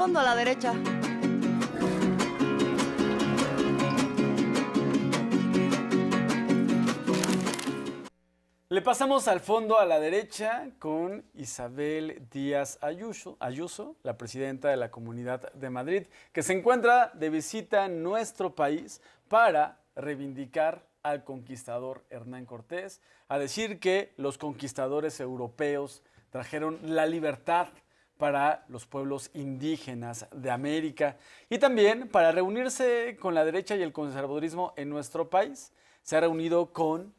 fondo a la derecha. Le pasamos al fondo a la derecha con Isabel Díaz Ayuso, la presidenta de la Comunidad de Madrid, que se encuentra de visita en nuestro país para reivindicar al conquistador Hernán Cortés, a decir que los conquistadores europeos trajeron la libertad para los pueblos indígenas de América y también para reunirse con la derecha y el conservadurismo en nuestro país. Se ha reunido con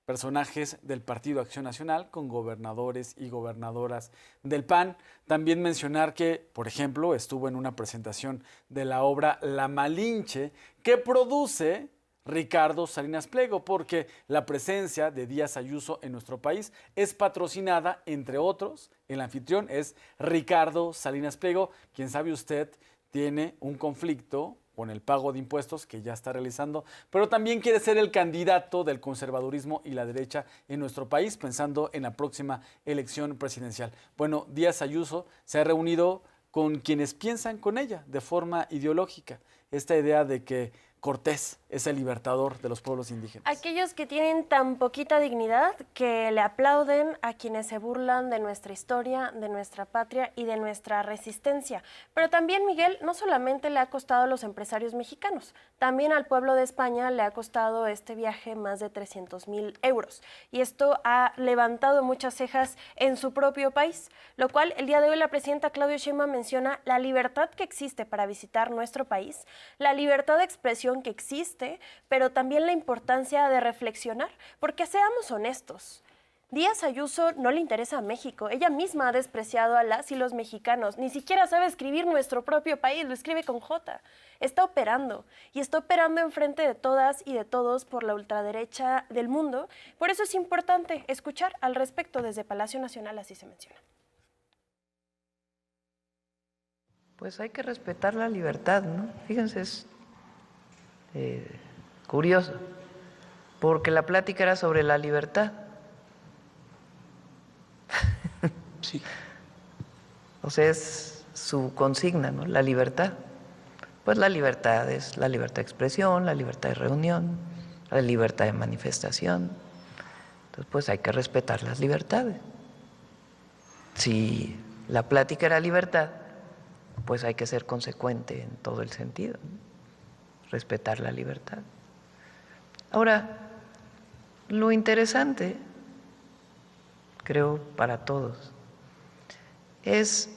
personajes del Partido Acción Nacional, con gobernadores y gobernadoras del PAN. También mencionar que, por ejemplo, estuvo en una presentación de la obra La Malinche, que produce Ricardo Salinas Pliego, porque la presencia de Díaz Ayuso en nuestro país es patrocinada, entre otros, el anfitrión es Ricardo Salinas Pliego, quien, sabe usted, tiene un conflicto con el pago de impuestos que ya está realizando, pero también quiere ser el candidato del conservadurismo y la derecha en nuestro país, pensando en la próxima elección presidencial. Bueno, Díaz Ayuso se ha reunido con quienes piensan con ella de forma ideológica, esta idea de que Cortés es el libertador de los pueblos indígenas. Aquellos que tienen tan poquita dignidad que le aplauden a quienes se burlan de nuestra historia, de nuestra patria y de nuestra resistencia. Pero también, Miguel, no solamente le ha costado a los empresarios mexicanos, también al pueblo de España le ha costado este viaje más de 300,000 euros. Y esto ha levantado muchas cejas en su propio país, lo cual el día de hoy la presidenta Claudia Sheinbaum menciona la libertad que existe para visitar nuestro país, la libertad de expresión que existe, pero también la importancia de reflexionar, porque seamos honestos, Díaz Ayuso no le interesa a México, ella misma ha despreciado a las y los mexicanos, ni siquiera sabe escribir nuestro propio país, lo escribe con J. Está operando, y está operando enfrente de todas y de todos por la ultraderecha del mundo, por eso es importante escuchar al respecto desde Palacio Nacional, así se menciona. Pues hay que respetar la libertad, ¿no? Fíjense, es curioso, porque la plática era sobre la libertad. Sí. O sea, es su consigna, ¿no? La libertad. Pues la libertad es la libertad de expresión, la libertad de reunión, la libertad de manifestación. Entonces, pues hay que respetar las libertades. Si la plática era libertad, pues hay que ser consecuente en todo el sentido, ¿no? Respetar la libertad. Ahora, lo interesante, creo, para todos, es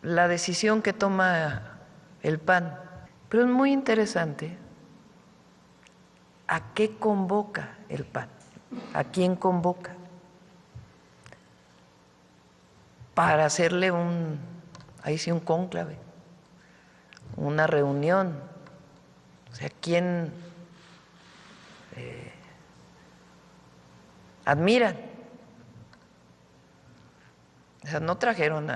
la decisión que toma el PAN. Pero es muy interesante a qué convoca el PAN, a quién convoca, para hacerle ahí sí un cónclave, una reunión. O sea, ¿quién admiran? O sea, no trajeron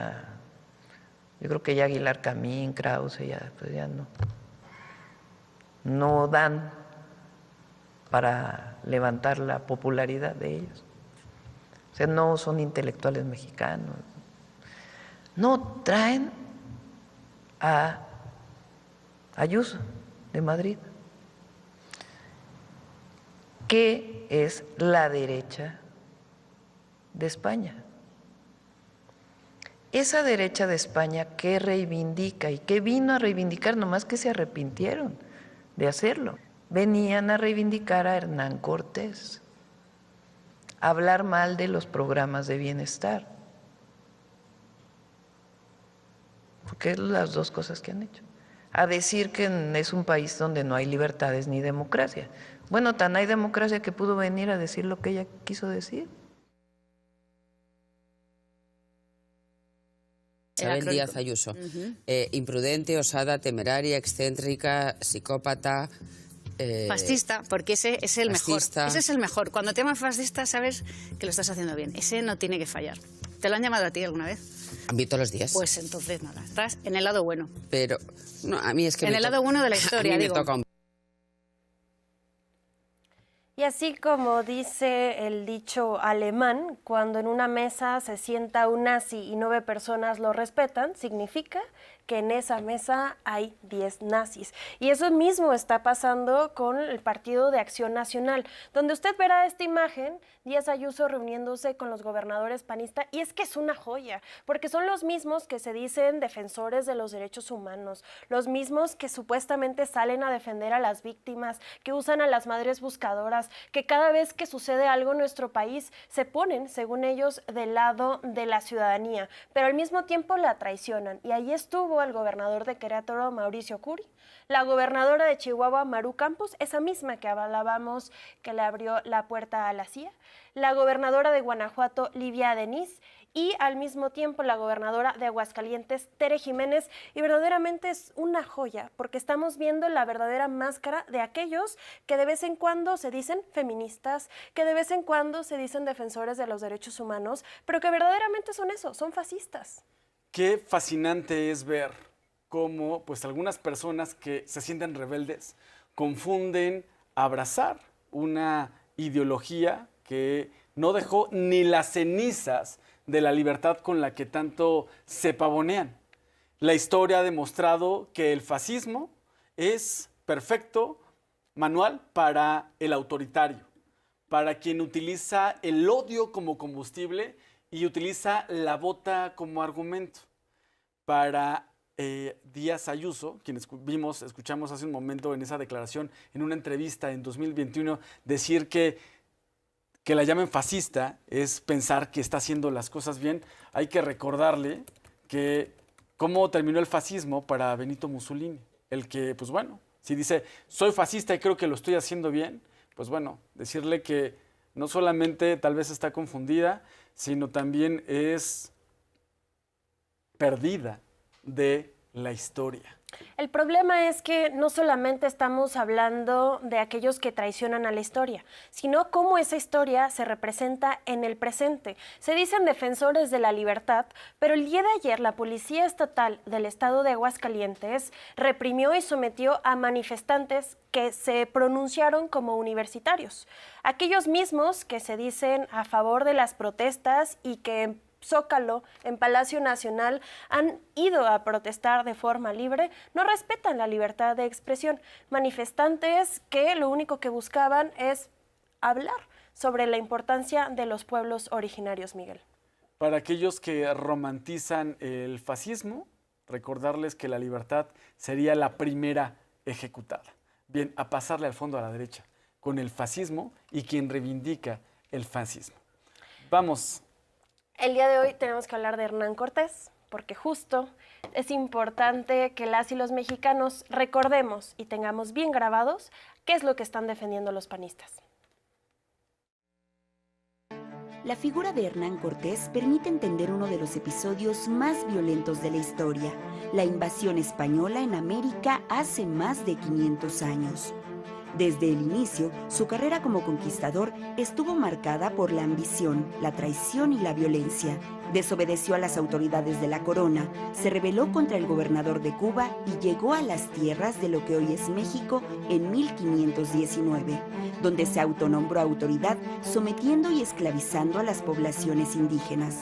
yo creo que ya Aguilar Camín, Krause, pues ya no dan para levantar la popularidad de ellos. O sea, no son intelectuales mexicanos. No, traen a Ayuso de Madrid, que es la derecha de España. Esa derecha de España que reivindica y que vino a reivindicar, nomás que se arrepintieron de hacerlo. Venían a reivindicar a Hernán Cortés, a hablar mal de los programas de bienestar. Porque es las dos cosas que han hecho. A decir que es un país donde no hay libertades ni democracia. Bueno, tan hay democracia que pudo venir a decir lo que ella quiso decir. Isabel Díaz Ayuso. Imprudente, osada, temeraria, excéntrica, psicópata. Fascista, porque ese es el fascista. Mejor. Ese es el mejor. Cuando te llaman fascista, sabes que lo estás haciendo bien. Ese no tiene que fallar. ¿Te lo han llamado a ti alguna vez? A mí todos los días. Pues entonces nada, estás en el lado bueno. Pero no, a mí es que en el lado bueno de la historia, a mí digo. me toca un... Y así como dice el dicho alemán, cuando en una mesa se sienta un nazi y 9 personas lo respetan, significa que en esa mesa hay 10 nazis. Y eso mismo está pasando con el Partido de Acción Nacional, donde usted verá esta imagen, Díaz Ayuso reuniéndose con los gobernadores panistas, y es que es una joya, porque son los mismos que se dicen defensores de los derechos humanos, los mismos que supuestamente salen a defender a las víctimas, que usan a las madres buscadoras, que cada vez que sucede algo en nuestro país se ponen, según ellos, del lado de la ciudadanía, pero al mismo tiempo la traicionan. Y ahí estuvo el gobernador de Querétaro, Mauricio Curi, la gobernadora de Chihuahua, Maru Campos, esa misma que hablábamos que le abrió la puerta a la CIA, la gobernadora de Guanajuato, Livia Denis, y al mismo tiempo la gobernadora de Aguascalientes, Tere Jiménez, y verdaderamente es una joya, porque estamos viendo la verdadera máscara de aquellos que de vez en cuando se dicen feministas, que de vez en cuando se dicen defensores de los derechos humanos, pero que verdaderamente son eso, son fascistas. Qué fascinante es ver cómo pues, algunas personas que se sienten rebeldes confunden abrazar una ideología que no dejó ni las cenizas de la libertad con la que tanto se pavonean. La historia ha demostrado que el fascismo es perfecto manual para el autoritario, para quien utiliza el odio como combustible y utiliza la bota como argumento. Para Díaz Ayuso, quien escuchamos hace un momento en esa declaración, en una entrevista en 2021, decir que la llamen fascista es pensar que está haciendo las cosas bien. Hay que recordarle que cómo terminó el fascismo para Benito Mussolini. El que, pues bueno, si dice, soy fascista y creo que lo estoy haciendo bien, pues bueno, decirle que no solamente tal vez está confundida, sino también es perdida de la historia. El problema es que no solamente estamos hablando de aquellos que traicionan a la historia, sino cómo esa historia se representa en el presente. Se dicen defensores de la libertad, pero el día de ayer la Policía Estatal del Estado de Aguascalientes reprimió y sometió a manifestantes que se pronunciaron como universitarios. Aquellos mismos que se dicen a favor de las protestas y que en Zócalo, en Palacio Nacional, han ido a protestar de forma libre, no respetan la libertad de expresión. Manifestantes que lo único que buscaban es hablar sobre la importancia de los pueblos originarios, Miguel. Para aquellos que romantizan el fascismo, recordarles que la libertad sería la primera ejecutada. Bien, a pasarle al fondo a la derecha, con el fascismo y quien reivindica el fascismo. Vamos. El día de hoy tenemos que hablar de Hernán Cortés, porque justo es importante que las y los mexicanos recordemos y tengamos bien grabados qué es lo que están defendiendo los panistas. La figura de Hernán Cortés permite entender uno de los episodios más violentos de la historia, la invasión española en América hace más de 500 años. Desde el inicio, su carrera como conquistador estuvo marcada por la ambición, la traición y la violencia. Desobedeció a las autoridades de la corona, se rebeló contra el gobernador de Cuba y llegó a las tierras de lo que hoy es México en 1519, donde se autonombró autoridad, sometiendo y esclavizando a las poblaciones indígenas.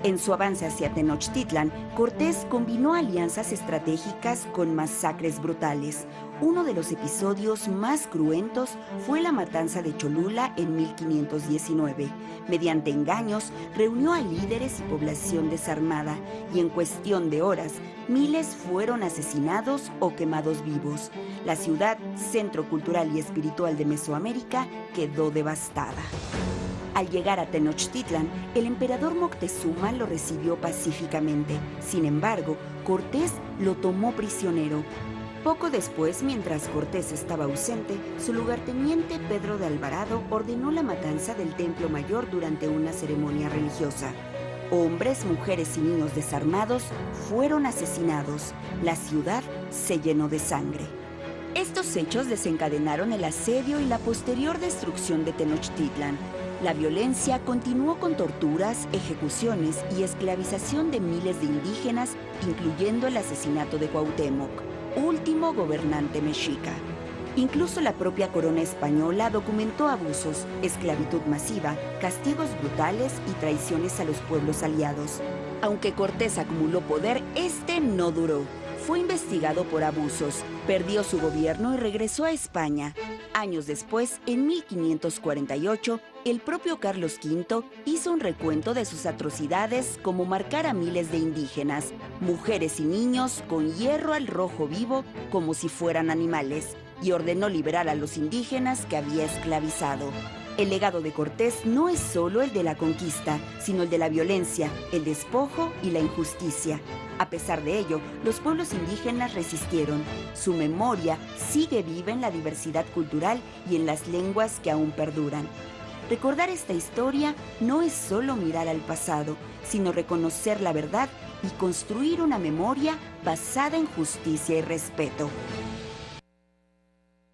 En su avance hacia Tenochtitlan, Cortés combinó alianzas estratégicas con masacres brutales. Uno de los episodios más cruentos fue la matanza de Cholula en 1519. Mediante engaños, reunió a líderes y población desarmada y en cuestión de horas, miles fueron asesinados o quemados vivos. La ciudad, centro cultural y espiritual de Mesoamérica, quedó devastada. Al llegar a Tenochtitlan, el emperador Moctezuma lo recibió pacíficamente. Sin embargo, Cortés lo tomó prisionero. Poco después, mientras Cortés estaba ausente, su lugarteniente Pedro de Alvarado ordenó la matanza del Templo Mayor durante una ceremonia religiosa. Hombres, mujeres y niños desarmados fueron asesinados. La ciudad se llenó de sangre. Estos hechos desencadenaron el asedio y la posterior destrucción de Tenochtitlan. La violencia continuó con torturas, ejecuciones y esclavización de miles de indígenas, incluyendo el asesinato de Cuauhtémoc, último gobernante mexica. Incluso la propia corona española documentó abusos, esclavitud masiva, castigos brutales y traiciones a los pueblos aliados. Aunque Cortés acumuló poder, este no duró. Fue investigado por abusos, perdió su gobierno y regresó a España. Años después, en 1548, el propio Carlos V hizo un recuento de sus atrocidades, como marcar a miles de indígenas, mujeres y niños con hierro al rojo vivo como si fueran animales, y ordenó liberar a los indígenas que había esclavizado. El legado de Cortés no es solo el de la conquista, sino el de la violencia, el despojo y la injusticia. A pesar de ello, los pueblos indígenas resistieron. Su memoria sigue viva en la diversidad cultural y en las lenguas que aún perduran. Recordar esta historia no es solo mirar al pasado, sino reconocer la verdad y construir una memoria basada en justicia y respeto.